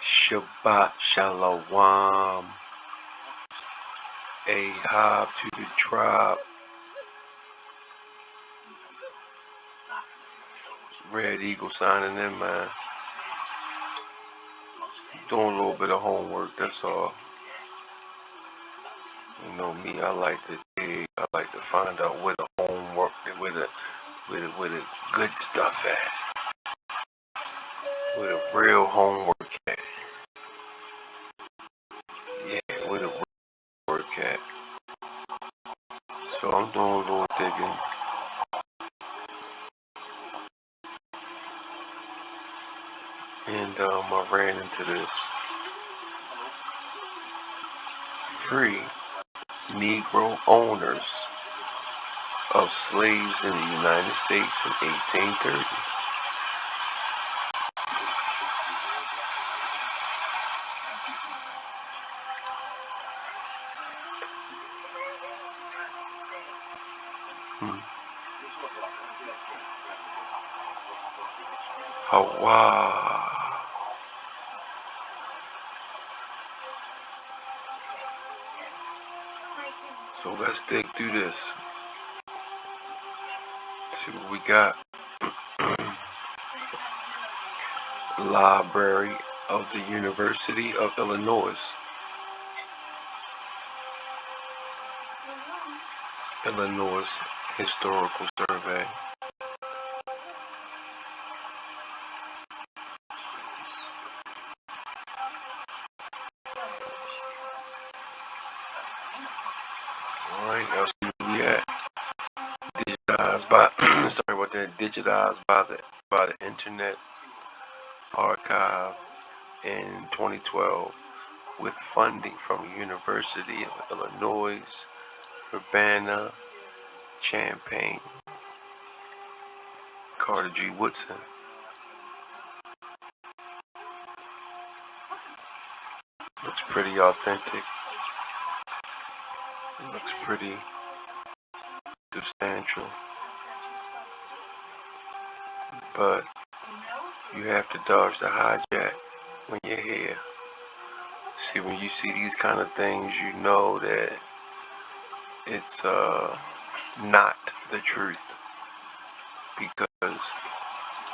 Shabbat Shalom. Ahab to the tribe. Red Eagle signing in, man. Doing a little bit of homework, that's all. You know me, I like to dig. I like to find out where the homework, where the good stuff at. Where the real homework at. Yeah, where the real work at. So I'm doing a little digging. And I ran into this. Free Negro owners of slaves in the United States in 1830. Hawa. So let's dig through this. See what we got. Library of the University of Illinois. Illinois Historical Survey. Alright, y'all see where we at. Digitized by sorry about that, digitized by the Internet Archive in 2012 with funding from the University of Illinois, Urbana, Champaign. Carter G. Woodson. Looks pretty authentic. It looks pretty substantial. But you have to dodge the hijack when you're here. See, when you see these kind of things, you know that it's not the truth. Because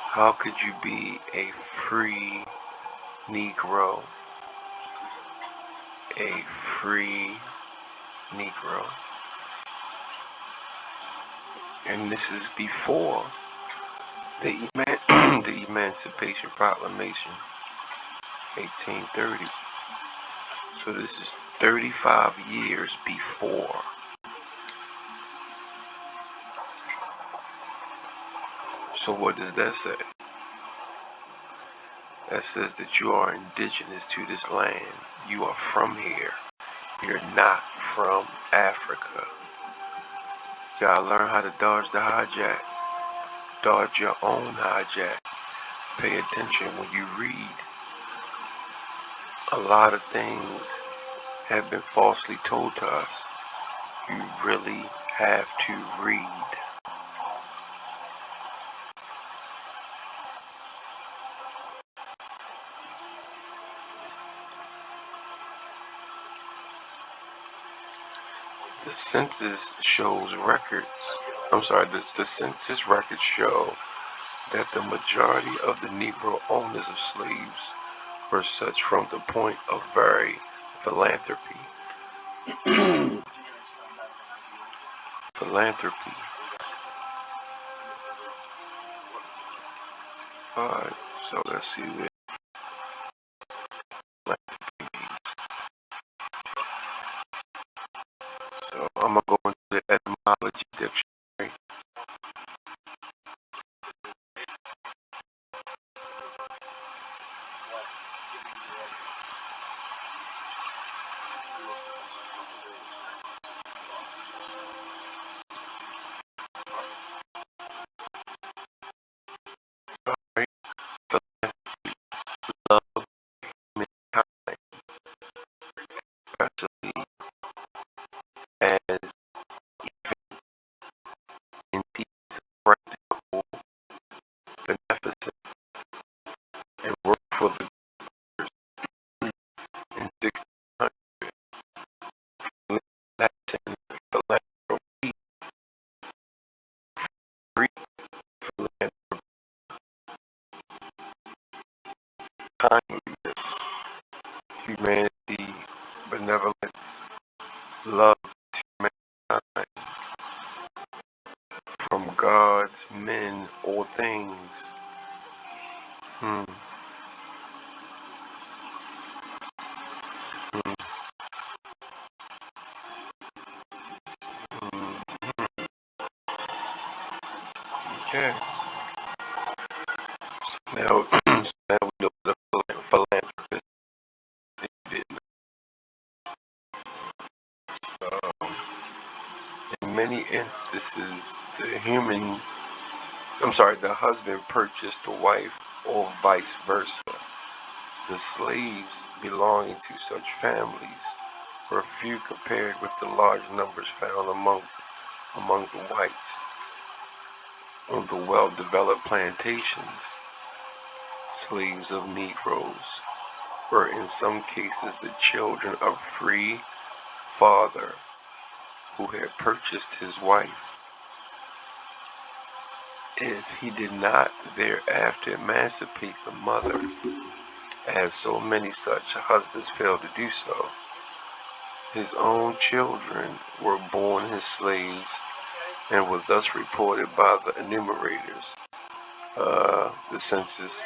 how could you be a free Negro? A free Negro. And this is before the Emancipation Proclamation, 1830. So this is 35 years before. So what does that say? That says that you are indigenous to this land. You are from here. You're not from Africa. You gotta learn how to dodge the hijack. Dodge your own hijack. Pay attention when you read. A lot of things have been falsely told to us. You really have to read. The census shows records. The census records show that the majority of the Negro owners of slaves were such from the point of very philanthropy. Philanthropy. Alright, so let's see what philanthropy means. So I'm gonna go into the etymology dictionary. Alright, philanthropy, love mankind, especially humanity, benevolence, love to mankind, from gods, men, or things. Hmm. Hmm. Hmm. Okay. So now, so now we know the philanthropist did. Um, in many instances, the husband purchased the wife, or vice versa. The slaves belonging to such families were few compared with the large numbers found among the whites on the well-developed plantations. Slaves of Negroes were in some cases the children of free father who had purchased his wife. If he did not thereafter emancipate the mother, as so many such husbands failed to do so, his own children were born his slaves and were thus reported by the enumerators. The census.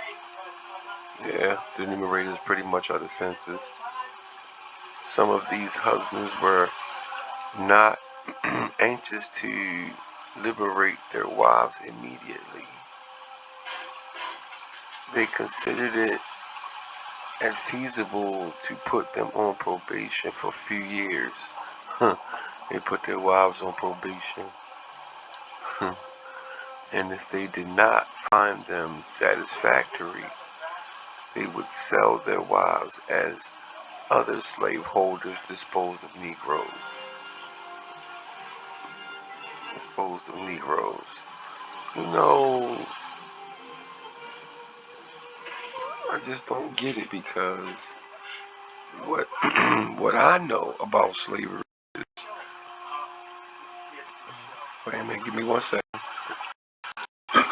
Yeah, the enumerators pretty much are the census. Some of these husbands were not anxious to liberate their wives immediately. They considered it unfeasible to put them on probation for a few years. They put their wives on probation. And if they did not find them satisfactory, they would sell their wives as other slaveholders disposed of Negroes. Disposed of Negroes. You know, I just don't get it because what what I know about slavery is, wait a minute, give me 1 second. Give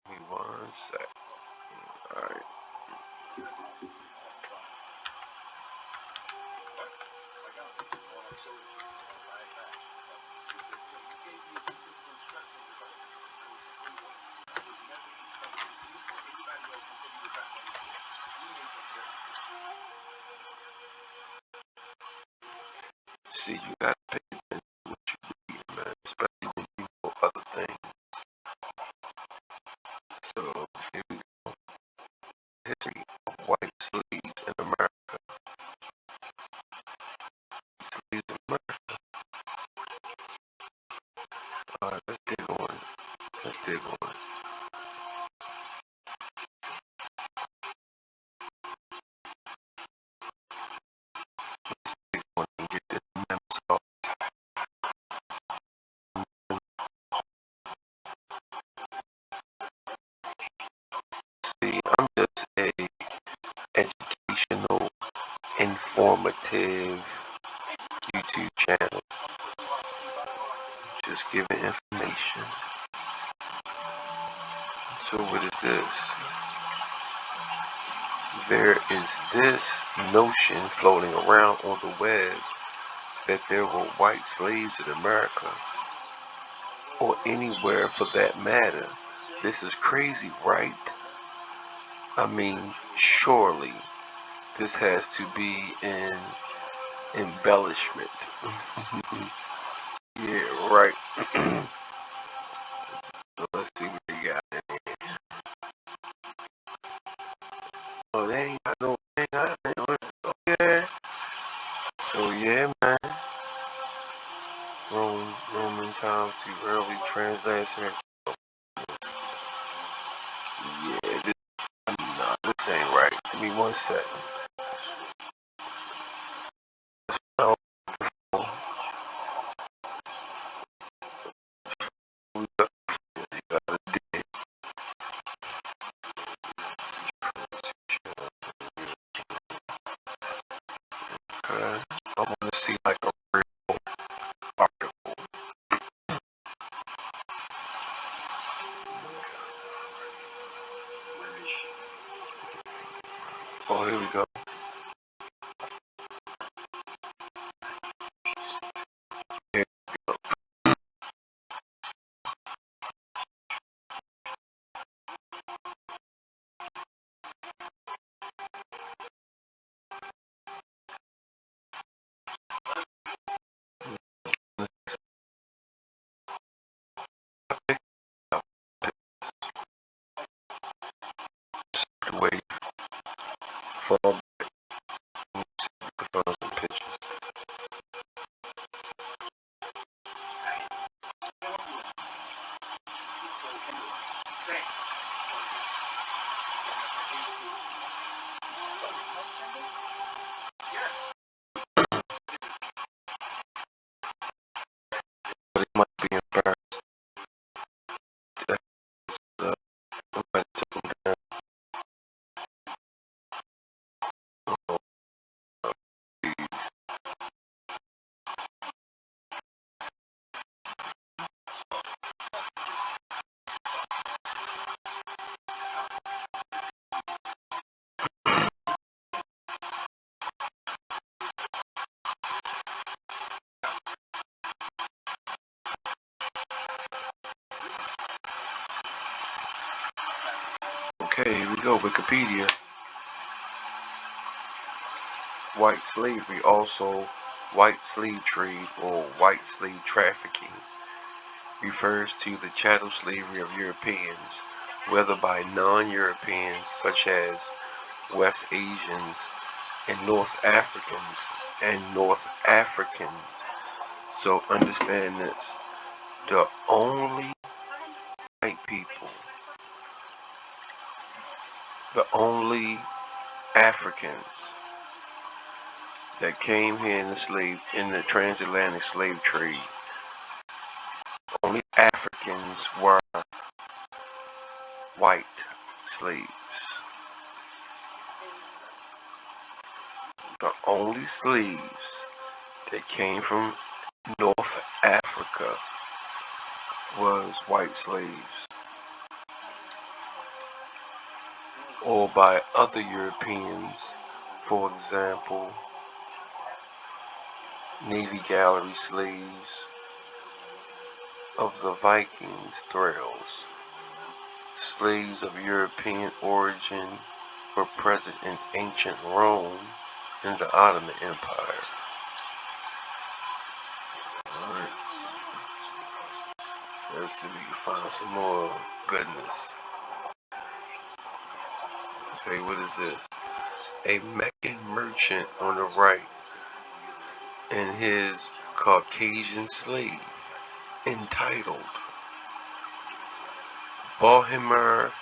me 1 second. Alright. See, you gotta pay attention to what you read, man, especially when you know other things. So, here we go. History of white slaves in America. Slaves in America. Alright, let's dig on it. Let's dig on it. Dig on it and get this memo solved. See, I'm just a educational, informative YouTube channel. Just giving information. So what is this? There is this notion floating around on the web that there were white slaves in America, or anywhere for that matter. This is crazy, right? I mean, surely this has to be an embellishment. Yeah, right. So let's see what they got in here. Oh, they ain't got no, they ain't got no, okay. So yeah, man. Roman times too early translation. Yeah, nah, this ain't right. Give me 1 second. Oh, we gotta dig. Okay. I want to see like a real article. Oh, here we go. Here we go. The way fall back some pictures. But it might be embarrassed to have somebody took them down. Oh, please. Okay, here we go. Wikipedia. White slavery, also white slave trade or white slave trafficking, refers to the chattel slavery of Europeans, whether by non-Europeans such as West Asians and North Africans. So understand this: the only white people, the only Africans that came here in the transatlantic slave trade, only Africans were white slaves. The only slaves that came from North Africa was white slaves, or by other Europeans, for example, Navy Gallery slaves of the Vikings trails. Slaves of European origin were present in ancient Rome and the Ottoman Empire. Alright, so let's see if we can find some more goodness. Okay, what is this? A Meccan merchant on the right and his Caucasian slave, entitled Valdemar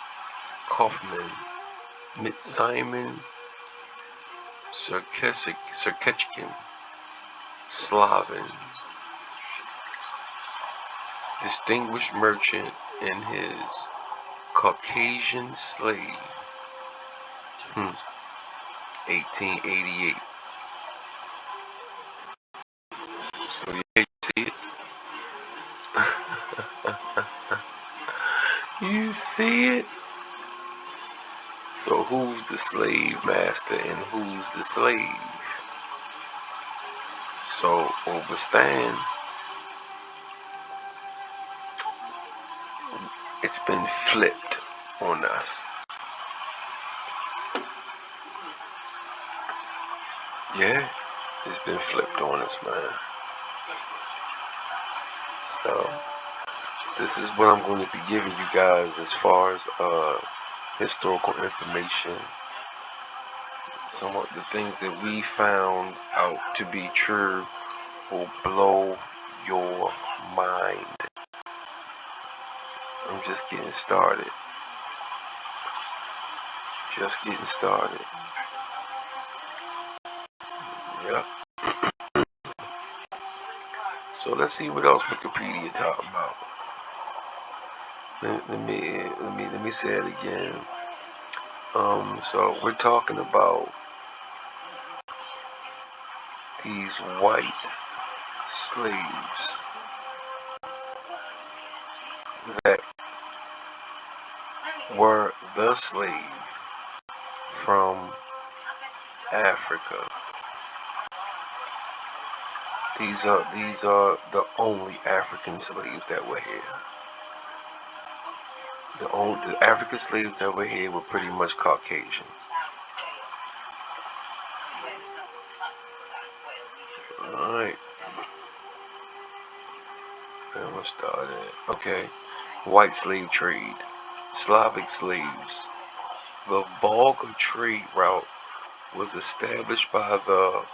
Kaufman mit Simon Cirketchkin, Slavin, distinguished merchant and his Caucasian slave, 1888. So yeah, you see it? You see it? So who's the slave master and who's the slave? So understand, it's been flipped on us. Yeah, it's been flipped on us, man. So this is what I'm going to be giving you guys as far as historical information. Some of the things that we found out to be true will blow your mind. I'm just getting started. Just getting started. Yep. So let's see what else Wikipedia talking about. Let me say it again. So we're talking about these white slaves that were the slave from Africa. These are the only African slaves that were here. The African slaves that were here were pretty much Caucasians. Alright. And we'll start at, okay. White slave trade. Slavic slaves. The Volga trade route was established by the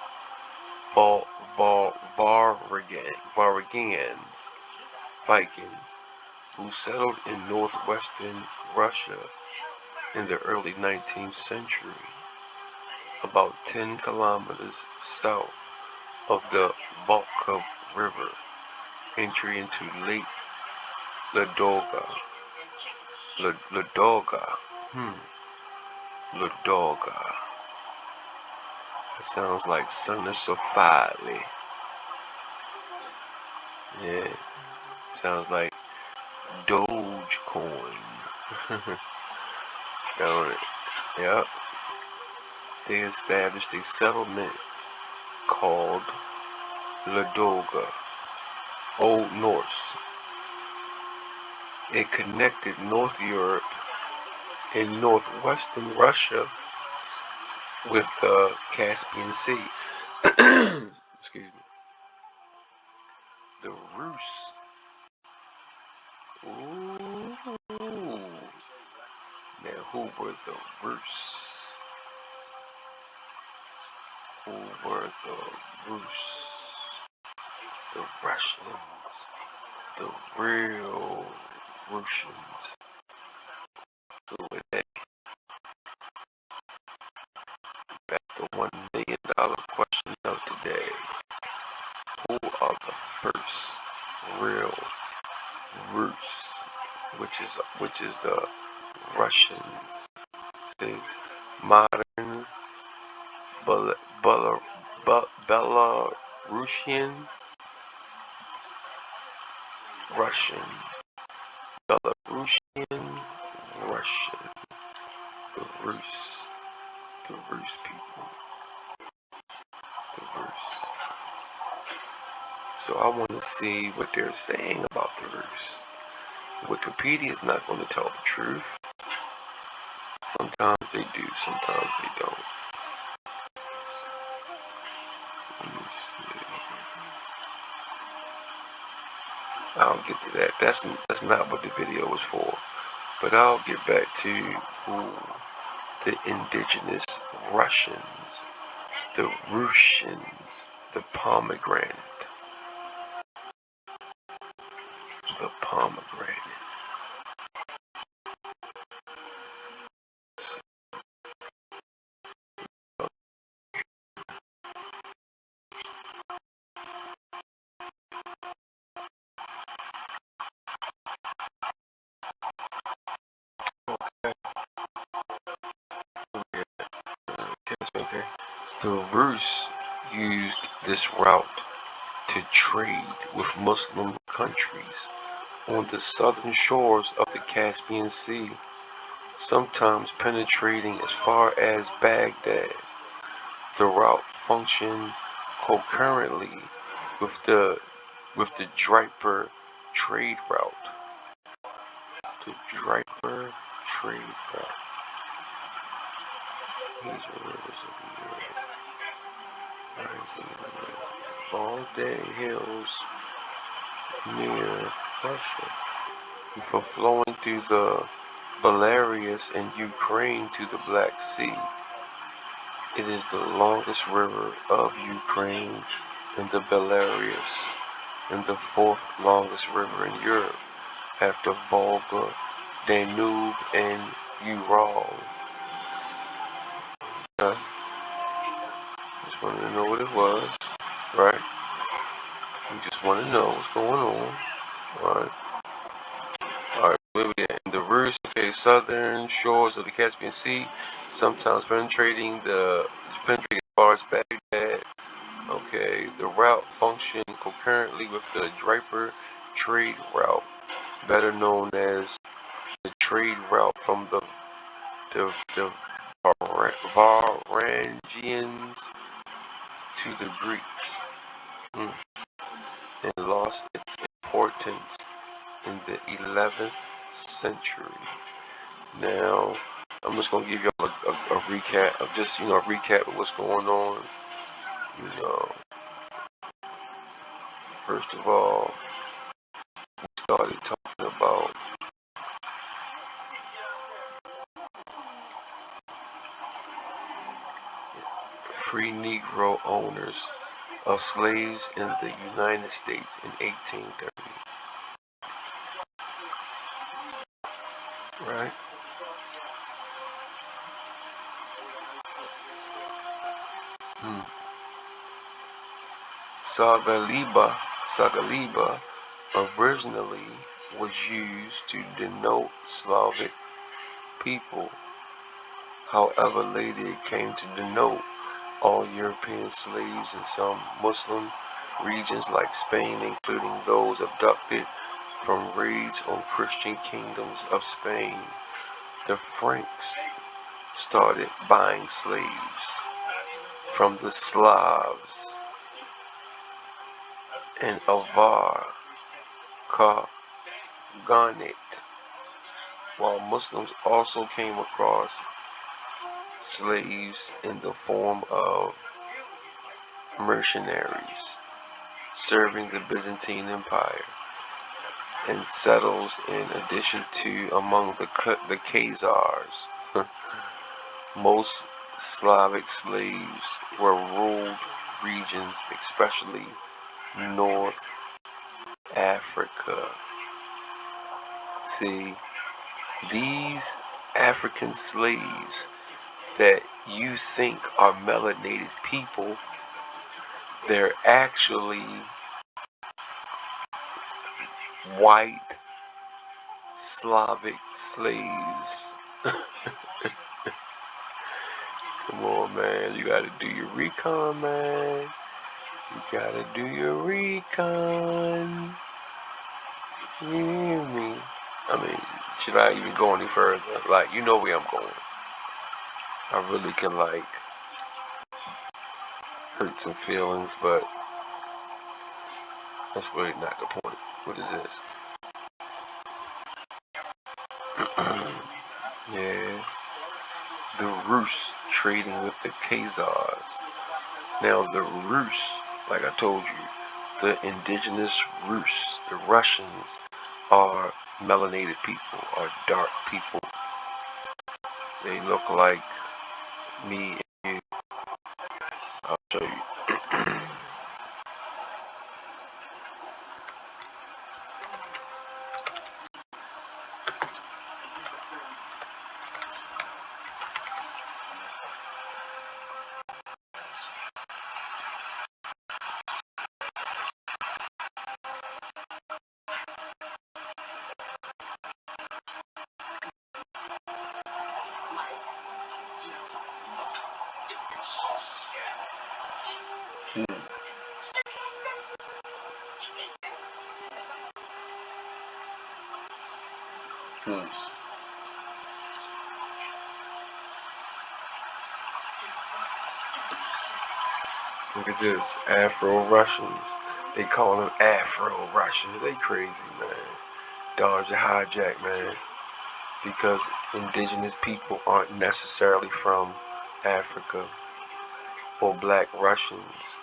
Vikings, who settled in northwestern Russia in the early 19th century, about 10 kilometers south of the Volga River, entry into Lake Ladoga. Ladoga. Ladoga. It sounds like Son of Safari. Yeah. Sounds like Dogecoin. Don't it? Yep. They established a settlement called Ladoga, Old Norse. It connected North Europe and northwestern Russia with the Caspian Sea. Excuse me. The Rus. Ooh. Now, who were the Rus? Who were the Rus? The Russians. The real Russians. Who were they? That's the $1 million question of today. Who are the first real Rus? Which is the Russians? See, modern Belarusian, Russian, Belarusian, Russian, the Rus people, the Rus. So I want to see what they're saying about the Rus. Wikipedia is not going to tell the truth. Sometimes they do, sometimes they don't. Let me see. I'll get to that. That's not what the video was for. But I'll get back to who the indigenous Russians, the Russians, the pomegranate. The pomegranate. Okay. The Rus used this route to trade with Muslim countries on the southern shores of the Caspian Sea, sometimes penetrating as far as Baghdad. The route functioned concurrently with the Draper trade route. The Draper trade route. Major rivers of Europe. Balday Hills near Russia. Before flowing through the Belarus and Ukraine to the Black Sea. It is the longest river of Ukraine and the Belarus, and the fourth longest river in Europe after Volga, Danube, and Ural. Okay. Just wanted to know what it was, right? We just want to know what's going on, right? Alright, where we at? In the Rus, okay, southern shores of the Caspian Sea, sometimes penetrating as far as Baghdad. Okay, the route functioned concurrently with the Draper trade route, better known as the trade route from the Varangians to the Greeks, and lost its importance in the 11th century. Now, I'm just gonna give y'all a recap of just a recap of what's going on. You know, first of all, we started talking about free Negro owners of slaves in the United States in 1830. Right? Sagaliba originally was used to denote Slavic people. However, later it came to denote all European slaves in some Muslim regions like Spain, including those abducted from raids on Christian kingdoms of Spain. The Franks started buying slaves from the Slavs and Avar Khaganate, while Muslims also came across slaves in the form of mercenaries serving the Byzantine Empire and settles in addition to among the Khazars. Most Slavic slaves were ruled regions, especially North Africa. See, these African slaves that you think are melanated people, they're actually white Slavic slaves. Come on, man. You gotta do your recon, man. You gotta do your recon. You hear me? I mean, should I even go any further? Like, you know where I'm going. I really can, like, hurt some feelings, but that's really not the point. What is this? Yeah. The Rus trading with the Khazars. Now, the Rus, like I told you, the indigenous Rus, the Russians, are melanated people, are dark people. They look like me and you. I'll show you. Look at this, Afro-Russians. They call them Afro-Russians. They crazy, man. Dodge the hijack, man. Because indigenous people aren't necessarily from Africa, or black Russians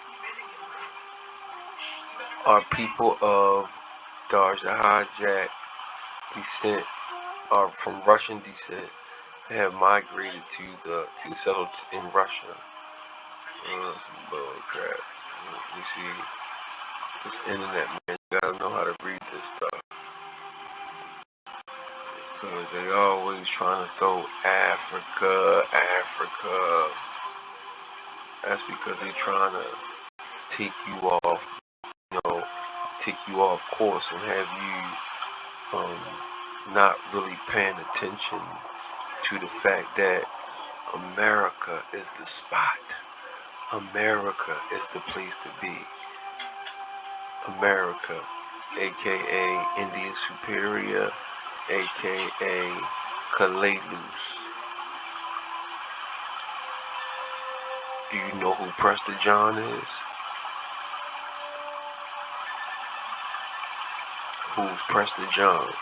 are people of Dodge the hijack descent, are from Russian descent, have migrated to settle in Russia. Some bull crap. You see, this internet, man, you gotta know how to read this stuff. Because they always trying to throw Africa. That's because they trying to take you off, take you off course and have you not really paying attention to the fact that America is the spot. America is the place to be. America, aka India Superior, aka Kalalus. Do you know who Prester John is? Who's Prester John?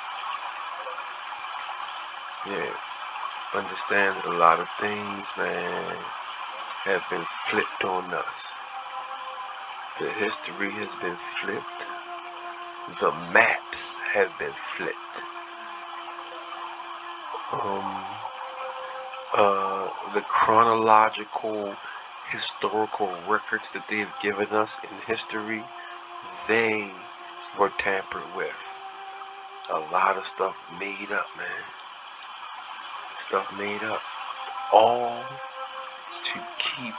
Yeah. Understand that a lot of things, man, have been flipped on us. The history has been flipped. The maps have been flipped. The chronological historical records that they've given us in history, they were tampered with. A lot of stuff made up, man. Stuff made up. All to keep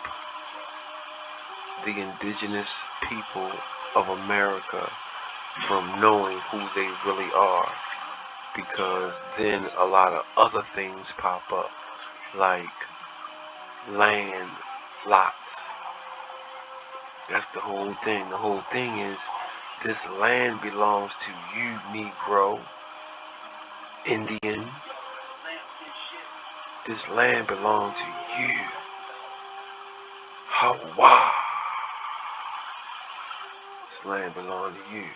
the indigenous people of America from knowing who they really are. Because then a lot of other things pop up, like land lots. That's the whole thing. The whole thing is this land belongs to you, Negro, Indian. This land belongs to you. Hawa. This land belongs to you.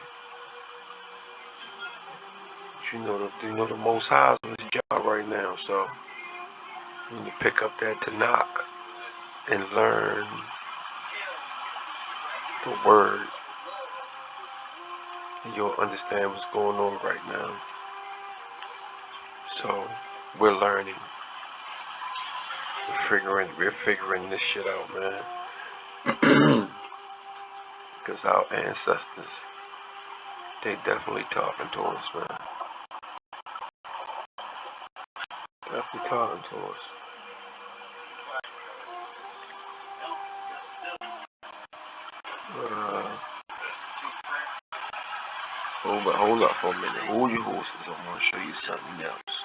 But you know the Most High is on his job right now, so you need to pick up that Tanakh and learn the word. And you'll understand what's going on right now. So we're learning. We're figuring this shit out, man. Because our ancestors, they definitely talking to us, man. Definitely talking to us. Hold up for a minute. Hold your horses. I want to show you something else.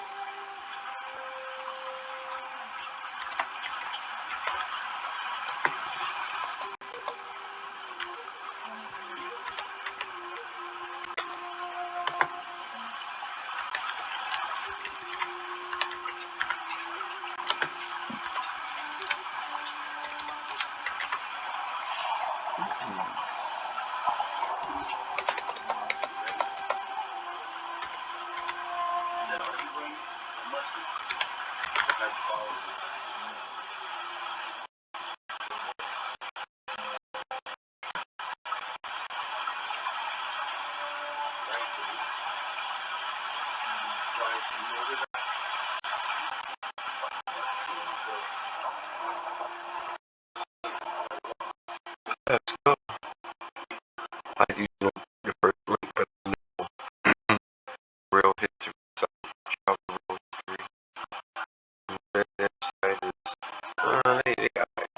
Let's go. I do know the first link, but no real history. Real history. That website is, they got it.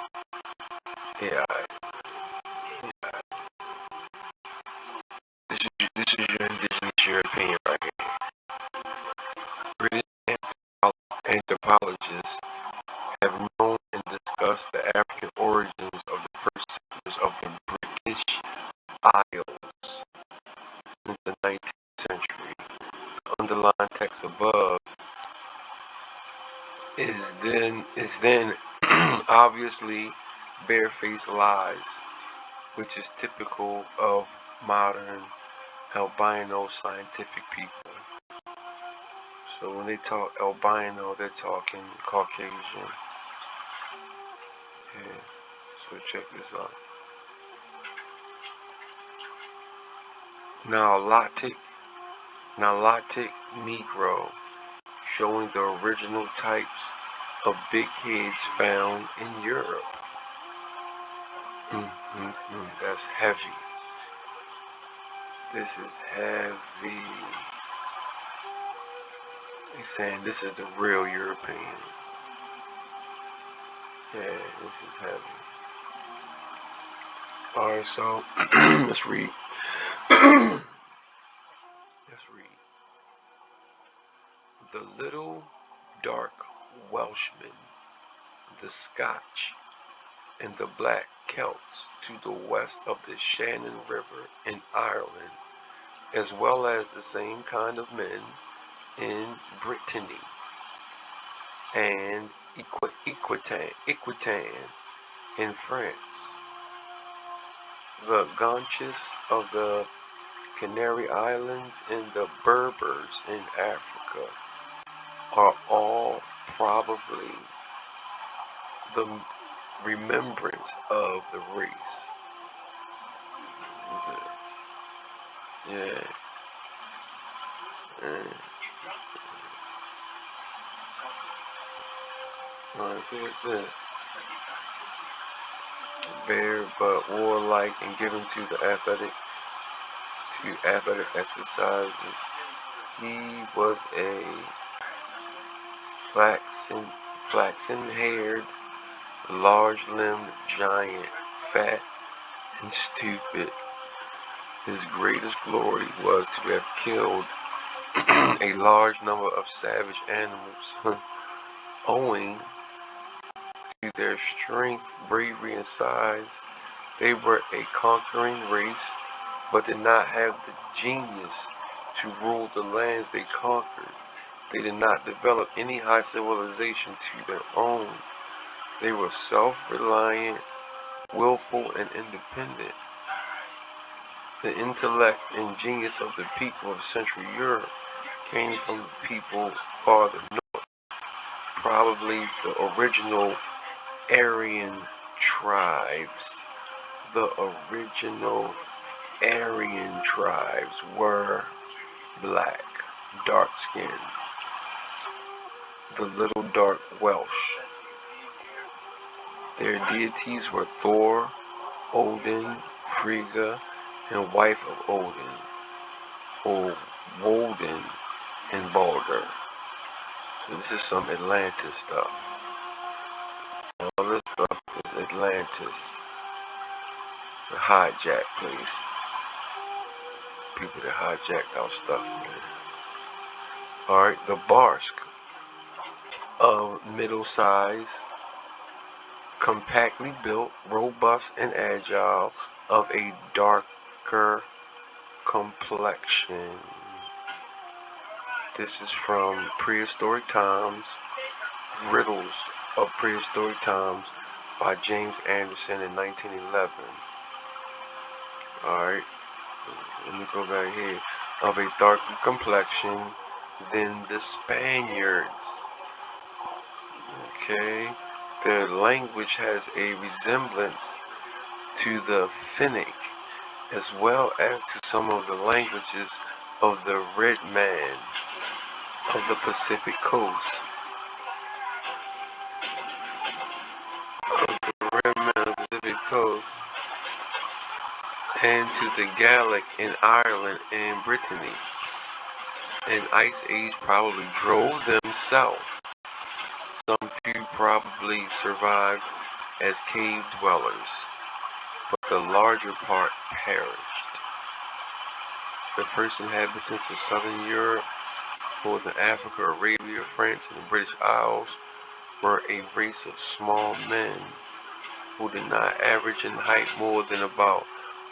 Yeah, this is your indigenous European right here. British anthropologists have known and discussed the African origins of the first settlers of the British Isles since the 19th century. The underlying text above is then obviously barefaced lies, which is typical of modern albino scientific people. So when they talk albino, they're talking Caucasian. Yeah. So check this out. Nilotic Negro, showing the original types of big heads found in Europe. That's heavy. This is heavy. They're saying this is the real European. Yeah, this is heavy. Alright, so let's read. Let's read. The little dark Welshmen, the Scotch, and the black Celts to the west of the Shannon River in Ireland, as well as the same kind of men in Brittany and Aquitaine, in France, the Guanches of the Canary Islands, and the Berbers in Africa are all probably the remembrance of the race. Yeah. Alright, so what's this? Bare but warlike and given to athletic exercises. He was a flaxen-haired, large-limbed giant, fat and stupid. His greatest glory was to have killed a large number of savage animals. Owing to their strength, bravery, and size, they were a conquering race, but did not have the genius to rule the lands they conquered. They did not develop any high civilization to their own. They were self-reliant, willful, and independent. The intellect and genius of the people of Central Europe came from the people farther north, probably the original Aryan tribes. The original Aryan tribes were black, dark-skinned, the little dark Welsh. Their deities were Thor, Odin, Frigga, and wife of Odin, or Woden and Balder. So this is some Atlantis stuff. All this stuff is Atlantis. The hijack place. People that hijacked our stuff, man. Alright, the Barsk, of middle size, compactly built, robust, and agile, of a darker complexion. This is from Prehistoric Times, Riddles of Prehistoric Times by James Anderson in 1911. Alright, let me go back here. Of a darker complexion than the Spaniards. Okay, their language has a resemblance to the Finnic, as well as to some of the languages of the Red Man of the Pacific Coast. And to the Gaelic in Ireland and Brittany. An ice age probably drove them south. Some few probably survived as cave dwellers, but the larger part perished. The first inhabitants of southern Europe, northern Africa, Arabia, France, and the British Isles were a race of small men who did not average in height more than about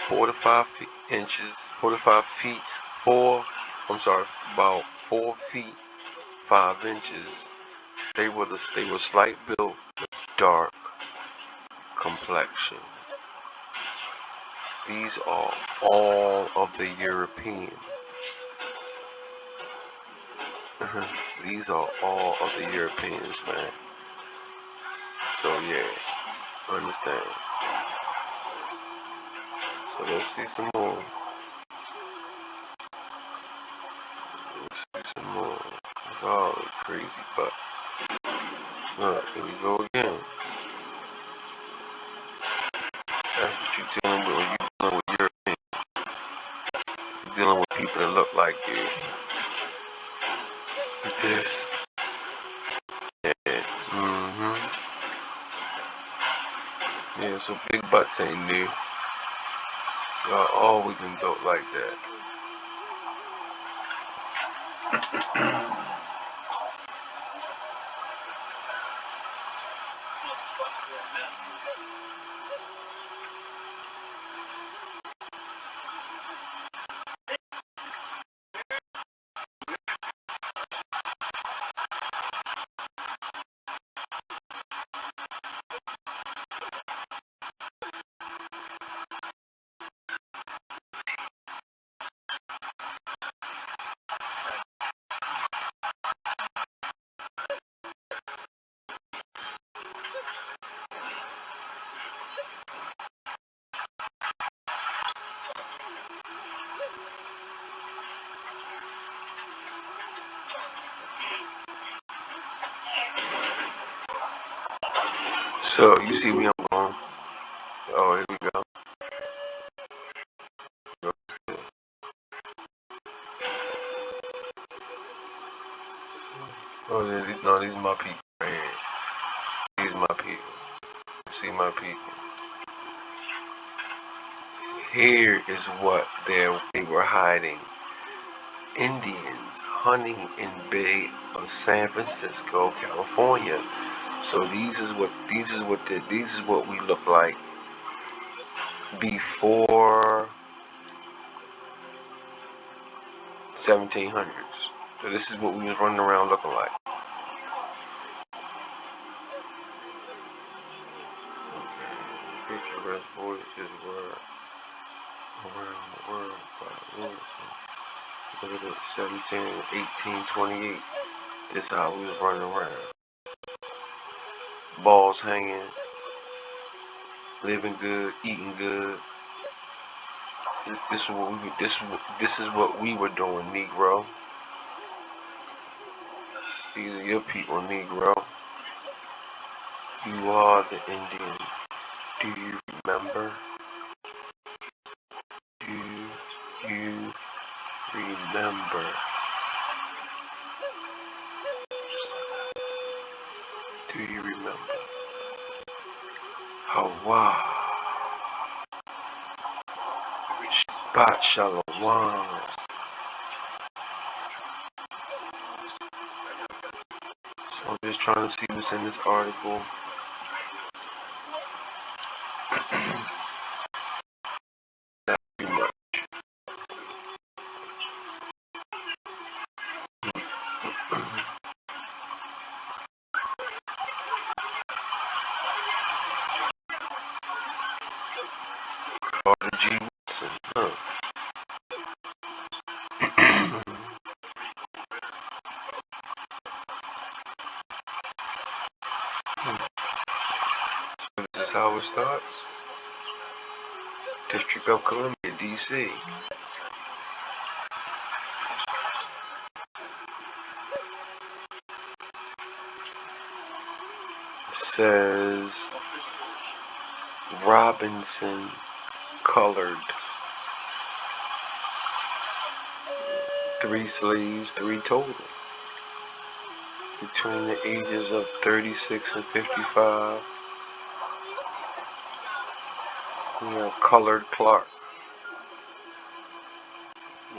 4 to 5 inches, about 4 feet 5 inches. They were slight built, with dark complexion. These are all of the Europeans. These are all of the Europeans, man. So yeah, understand. So let's see some more. Oh, the crazy butts. Look, here we go again. That's what you're dealing with when you're dealing with Europeans. You're dealing with people that look like you. Look at this. Yeah. Yeah, so big butts ain't new. Y'all always been built like that. So you see me, I'm going. Oh, here we go. Oh, no, these are my people right here. These are my people. See my people. Here is what they were hiding. Indians hunting in Bay of San Francisco, California. So these is what we look like before 1700s. So this is what we was running around looking like. Okay. Picturesque voyages were around the world by Lewis. Look at it, 1828. This is how we was running around. Balls hanging, living good, eating good. This is what we were doing, Negro. These are your people, Negro. You are the Indian. Do you remember? Do you remember? Do you remember? Hawa. Shabbat Shalom. So I'm just trying to see what's in this article. Not too much. Carter G. Woodson, huh? So this is how it starts. District of Columbia, D.C. It says Robinson colored 3 slaves, 3 total. Between the ages of 36 and 55. You have colored Clark.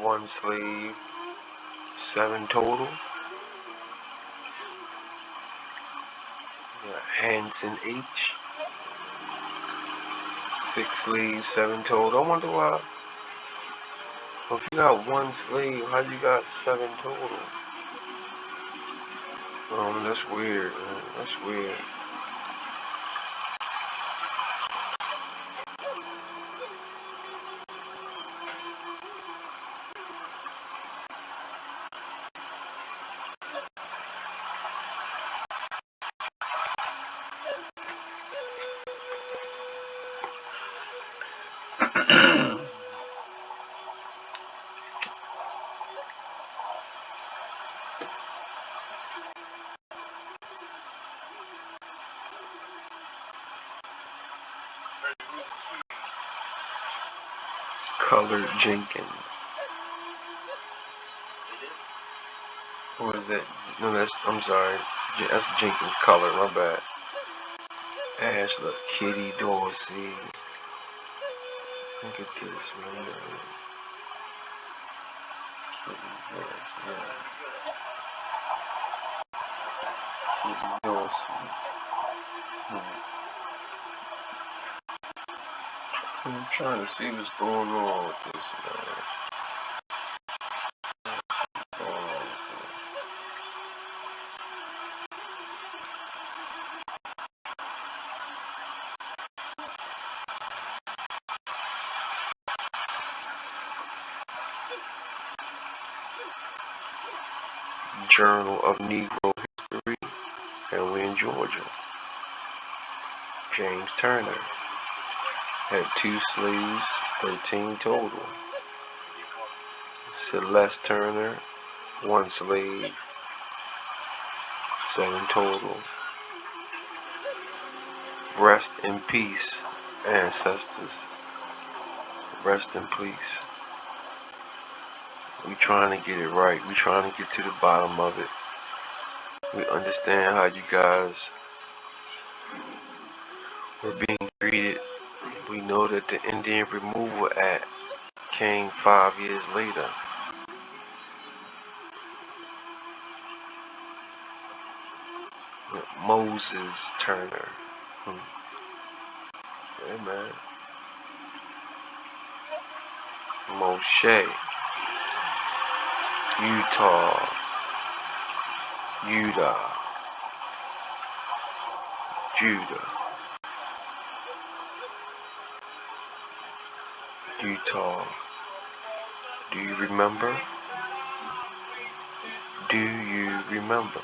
1 slave, 7 total. You have Hanson H. 6 slaves, 7 total. I wonder why. If you got 1 slave, how you got 7 total? That's weird, man. That's weird. Colored Jenkins. What is that? No, I'm sorry. That's Jenkins Color, my bad. Ashla, Kitty Dorsey. Look at this, man. Kitty Dorsey. Kitty Dorsey. I'm trying to see what's going on with this, man. Journal of Negro History, and we're in Georgia. James Turner had 2 slaves, 13 total. Celeste Turner, 1 slave, 7 total. Rest in peace, ancestors. Rest in peace. We trying to get it right. We trying to get to the bottom of it. We understand how you guys were being treated. We know that the Indian Removal Act came 5 years later. With Moses Turner. Yeah, man. Moshe. Utah. Judah. Utah. Do you remember? Do you remember?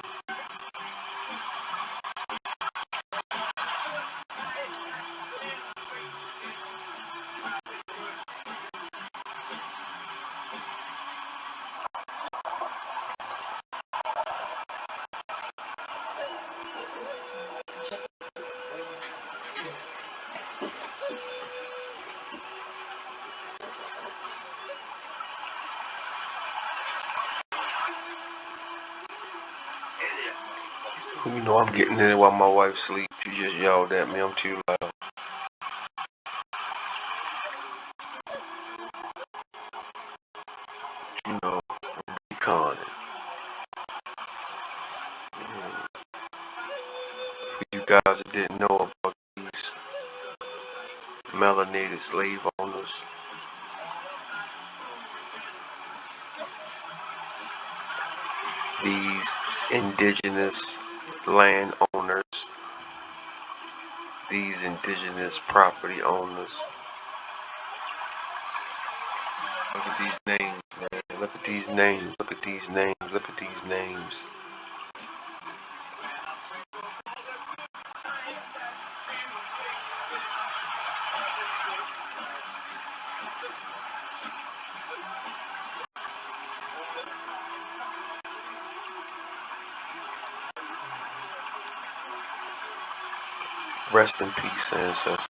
You know I'm getting in it while my wife sleeps. She just yelled at me. I'm too loud. You know, recon it. For you guys that didn't know about these melanated slave owners, these indigenous landowners, these indigenous property owners. Look at these names, man. Look at these names. Look at these names. Look at these names. Rest in peace, ancestors.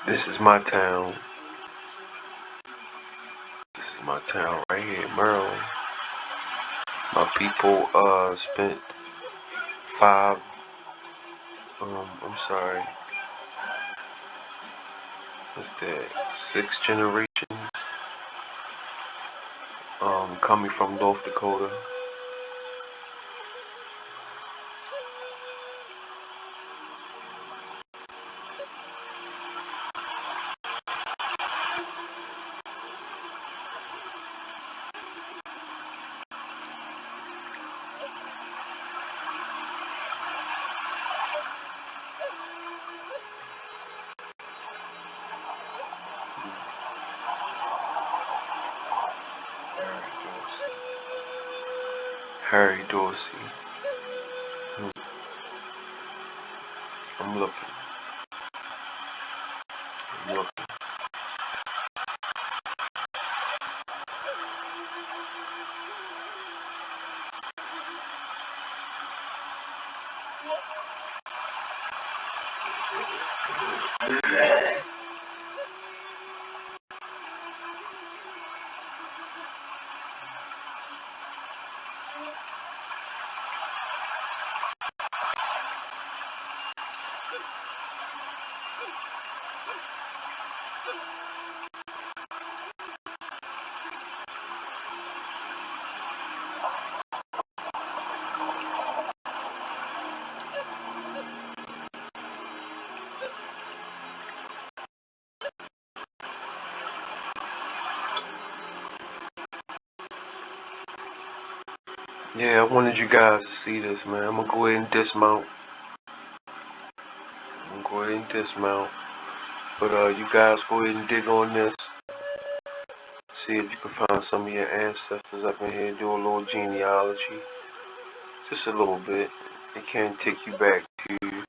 This is my town. This is my town right here in Maryland. My people spent I'm sorry, what's that, 6 generations coming from North Dakota. Harry Dorsey. I'm looking. Yeah, I wanted you guys to see this, man. I'm gonna go ahead and dismount. But you guys go ahead and dig on this. See if you can find some of your ancestors up in here. Do a little genealogy. Just a little bit. It can take you back to,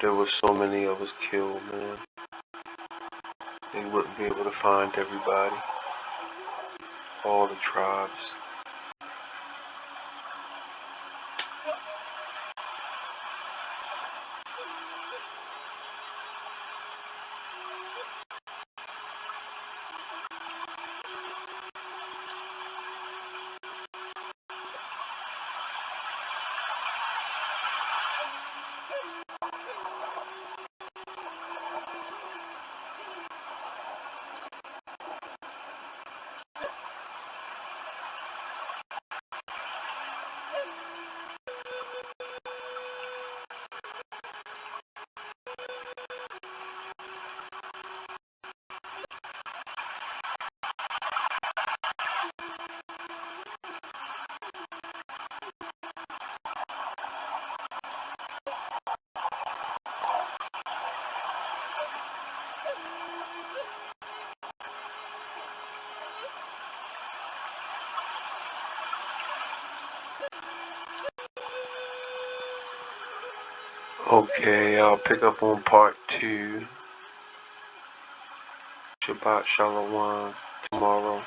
there was so many of us killed, man. They wouldn't be able to find everybody. All the tribes. Okay, I'll pick up on part 2. Shabbat Shalom tomorrow.